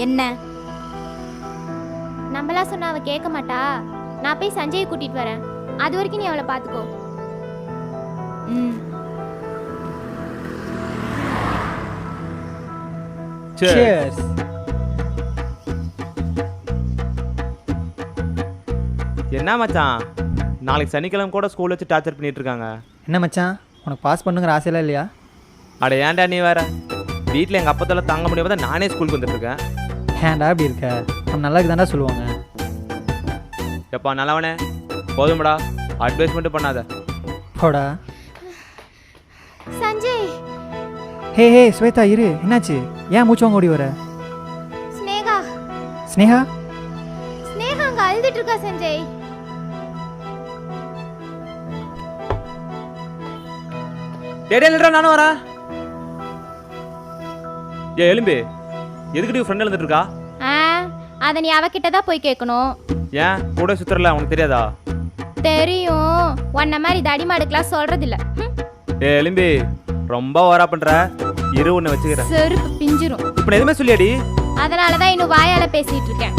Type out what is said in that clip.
என்ன? நம்மளா சொன்னா அவ கேட்க மாட்டா. நான் போய் சஞ்சயை கூட்டிட்டு வரேன். அது வரைக்கும் நீ அவளை பாத்துக்கோ. ம். Cheers. என்ன மச்சான், நாளைக்கு சனிக்கிழமை கூட ஸ்கூல் வச்சு டார்ச்சர் பண்ணிட்டு இருக்காங்க. என்ன மச்சான், உனக்கு பாஸ் பண்ணுங்கிற ஆசையெல்லாம் இல்லையா? அட ஏன்டா நீ வேற, வீட்டில் எங்கள் அப்பத்தால தாங்க முடியாம தான் நானே ஸ்கூலுக்கு வந்துட்டு இருக்கேன். ஏன்டா அப்படி இருக்க? நம்ம நல்லா தாண்டா சொல்லுவாங்க. எப்பா நல்லவனே, போதும்டா, அட்வைஸ் மட்டும் பண்ணாத. போடா. சஞ்சய். ஹே ஹே ஸ்வேதா, இரு. என்னாச்சு? ஏன் மூச்சு வாங்க ஓடி வர? ஸ்னேகா. ஸ்னேகா? ஸ்னேகா அங்க அழுதுட்டு இருக்கா சஞ்சய். டேடா நானும் வரேன். ஏ எலும்பி, எதுக்கிட்ட ஃப்ரெண்ட் எழுந்துட்டு இருக்கா? அதை நீ அவகிட்ட தான் போய் கேட்கணும். ஏன் கூட சுத்துறல, உனக்கு தெரியாதா? தெரியும், உன்ன மாதிரி தடிமாடுக்கெல்லாம் சொல்றது இல்ல. ஏ எலும்பி, ரொம்ப ஓவரா பண்ற. இரு உன்னை வச்சுக்கிறேன். செருப்பு பிஞ்சிரும். இப்ப எதுவுமே சொல்லியாடி. அதனாலதான் இன்னும் வாயால பேசிட்டு இருக்கேன்.